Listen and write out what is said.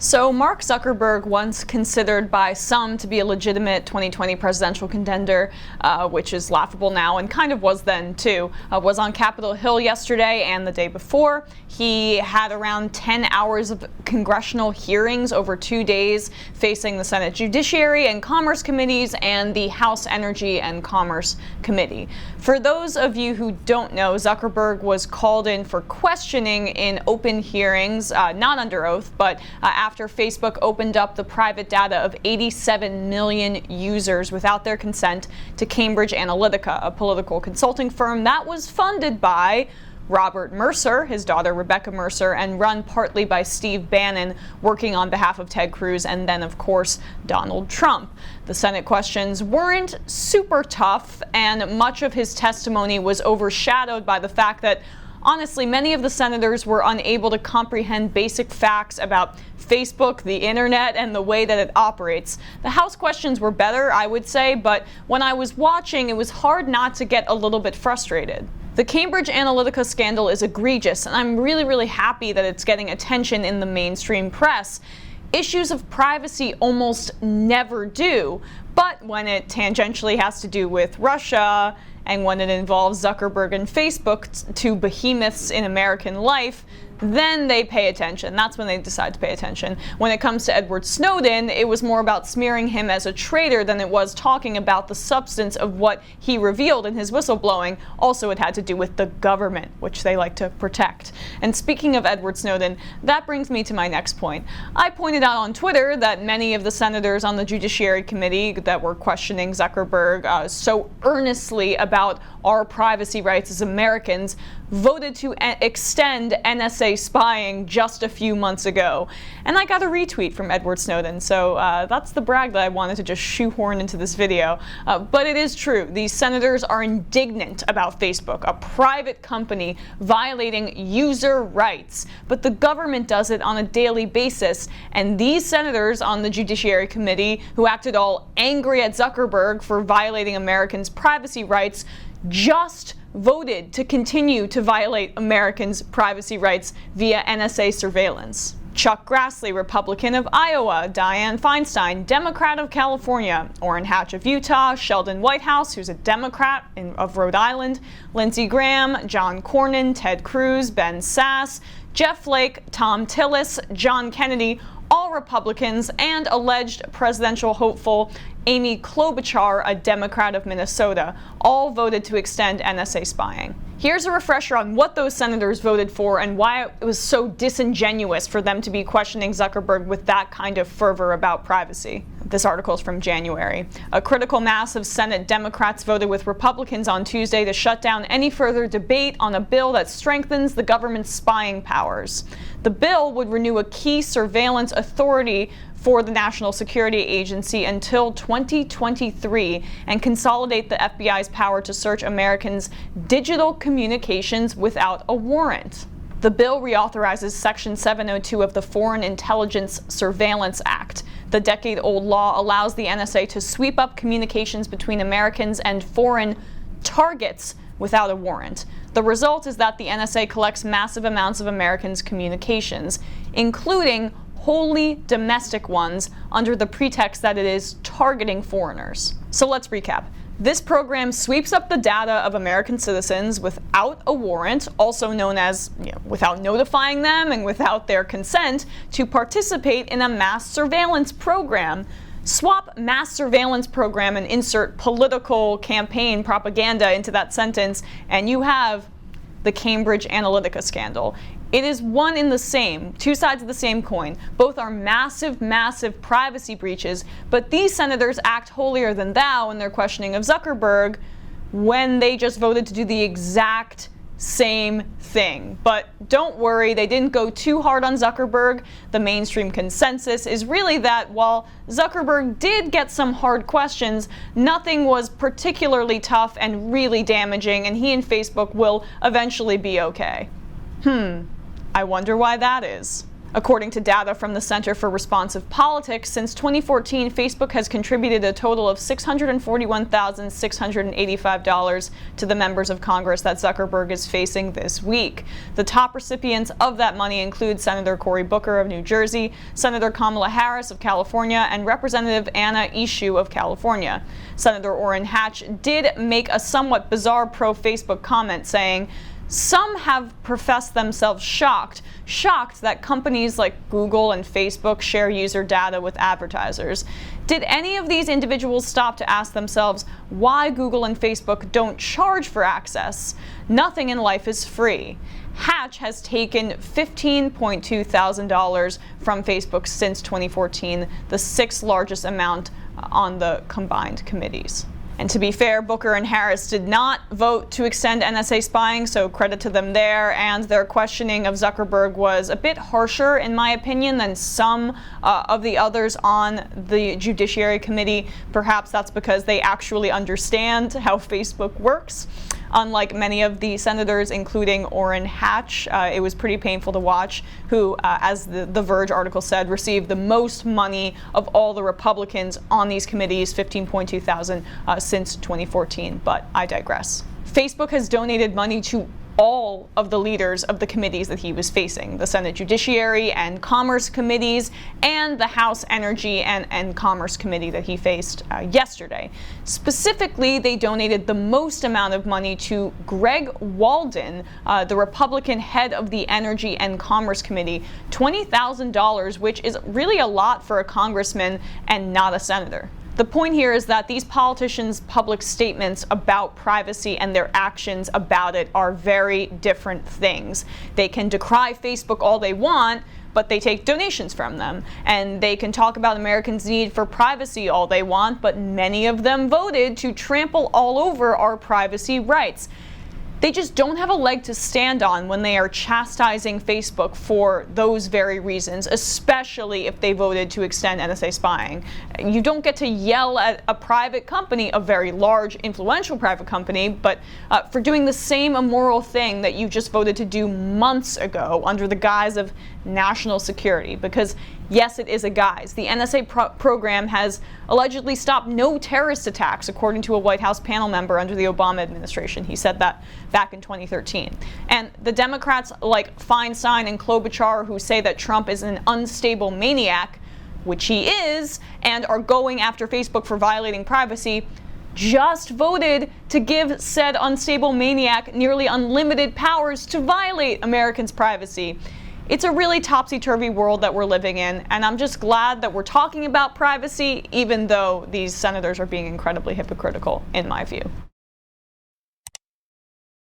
So Mark Zuckerberg, once considered by some to be a legitimate 2020 presidential contender, which is laughable now and kind of was then too, was on Capitol Hill yesterday and the day before. He had around 10 hours of congressional hearings over 2 days facing the Senate Judiciary and Commerce Committees and the House Energy and Commerce Committee. For those of you who don't know, Zuckerberg was called in for questioning in open hearings, not under oath, but after Facebook opened up the private data of 87 million users without their consent to Cambridge Analytica, a political consulting firm that was funded by Robert Mercer, his daughter Rebecca Mercer, and run partly by Steve Bannon, working on behalf of Ted Cruz and then, of course, Donald Trump. The Senate questions weren't super tough, and much of his testimony was overshadowed by the fact that honestly, many of the senators were unable to comprehend basic facts about Facebook, the internet, and the way that it operates. The House questions were better, I would say, but when I was watching, it was hard not to get a little bit frustrated. The Cambridge Analytica scandal is egregious, and I'm really happy that it's getting attention in the mainstream press. Issues of privacy almost never do, but when it tangentially has to do with Russia, and when it involves Zuckerberg and Facebook, two behemoths in American life, then they pay attention. That's when they decide to pay attention. When it comes to Edward Snowden, it was more about smearing him as a traitor than it was talking about the substance of what he revealed in his whistleblowing. Also, it had to do with the government, which they like to protect. And speaking of Edward Snowden, that brings me to my next point. I pointed out on Twitter that many of the senators on the Judiciary Committee that were questioning Zuckerberg so earnestly about our privacy rights as Americans voted to extend NSA spying just a few months ago. And I got a retweet from Edward Snowden, so that's the brag that I wanted to just shoehorn into this video. But it is true. These senators are indignant about Facebook, a private company violating user rights. But the government does it on a daily basis. And these senators on the Judiciary Committee, who acted all angry at Zuckerberg for violating Americans' privacy rights, just voted to continue to violate Americans' privacy rights via NSA surveillance. Chuck Grassley, Republican of Iowa, Dianne Feinstein, Democrat of California, Orrin Hatch of Utah, Sheldon Whitehouse, who's a Democrat of Rhode Island, Lindsey Graham, John Cornyn, Ted Cruz, Ben Sasse, Jeff Flake, Thom Tillis, John Kennedy, all Republicans, and alleged presidential hopeful Amy Klobuchar, a Democrat of Minnesota, all voted to extend NSA spying. Here's a refresher on what those senators voted for and why it was so disingenuous for them to be questioning Zuckerberg with that kind of fervor about privacy. This article is from January. A critical mass of Senate Democrats voted with Republicans on Tuesday to shut down any further debate on a bill that strengthens the government's spying powers. The bill would renew a key surveillance authority for the National Security Agency until 2023 and consolidate the FBI's power to search Americans' digital communications without a warrant. The bill reauthorizes Section 702 of the Foreign Intelligence Surveillance Act. The decade-old law allows the NSA to sweep up communications between Americans and foreign targets without a warrant. The result is that the NSA collects massive amounts of Americans' communications, including wholly domestic ones, under the pretext that it is targeting foreigners. So let's recap. This program sweeps up the data of American citizens without a warrant, also known as without notifying them and without their consent, to participate in a mass surveillance program. Swap mass surveillance program and insert political campaign propaganda into that sentence, and you have the Cambridge Analytica scandal. It is one in the same, two sides of the same coin. Both are massive privacy breaches, but these senators act holier than thou in their questioning of Zuckerberg when they just voted to do the exact same thing. But don't worry, they didn't go too hard on Zuckerberg. The mainstream consensus is really that while Zuckerberg did get some hard questions, nothing was particularly tough and really damaging, and he and Facebook will eventually be okay. I wonder why that is. According to data from the Center for Responsive Politics, since 2014, Facebook has contributed a total of $641,685 to the members of Congress that Zuckerberg is facing this week. The top recipients of that money include Senator Cory Booker of New Jersey, Senator Kamala Harris of California, and Representative Anna Eshoo of California. Senator Orrin Hatch did make a somewhat bizarre pro-Facebook comment saying, "Some have professed themselves shocked that companies like Google and Facebook share user data with advertisers. Did any of these individuals stop to ask themselves why Google and Facebook don't charge for access? Nothing in life is free." Hatch has taken $15.2 thousand from Facebook since 2014, the sixth largest amount on the combined committees. And to be fair, Booker and Harris did not vote to extend NSA spying, so credit to them there, and their questioning of Zuckerberg was a bit harsher, in my opinion, than some of the others on the Judiciary Committee. Perhaps that's because they actually understand how Facebook works. Unlike many of the senators, including Orrin Hatch, it was pretty painful to watch, who, as the Verge article said, received the most money of all the Republicans on these committees, $15.2 thousand since 2014, but I digress. Facebook has donated money to all of the leaders of the committees that he was facing, the Senate Judiciary and Commerce committees, and the House Energy and Commerce Committee that he faced yesterday. Specifically, they donated the most amount of money to Greg Walden, the Republican head of the Energy and Commerce Committee, $20,000, which is really a lot for a congressman and not a senator. The point here is that these politicians' public statements about privacy and their actions about it are very different things. They can decry Facebook all they want, but they take donations from them. And they can talk about Americans' need for privacy all they want, but many of them voted to trample all over our privacy rights. They just don't have a leg to stand on when they are chastising Facebook for those very reasons, especially if they voted to extend NSA spying. You don't get to yell at a private company, a very large, influential private company, but for doing the same immoral thing that you just voted to do months ago under the guise of national security. Because yes, it is a guise. The NSA program has allegedly stopped no terrorist attacks, according to a White House panel member under the Obama administration. He said that back in 2013. And the Democrats like Feinstein and Klobuchar, who say that Trump is an unstable maniac, which he is, and are going after Facebook for violating privacy, just voted to give said unstable maniac nearly unlimited powers to violate Americans' privacy. It's a really topsy-turvy world that we're living in, and I'm just glad that we're talking about privacy, even though these senators are being incredibly hypocritical, in my view.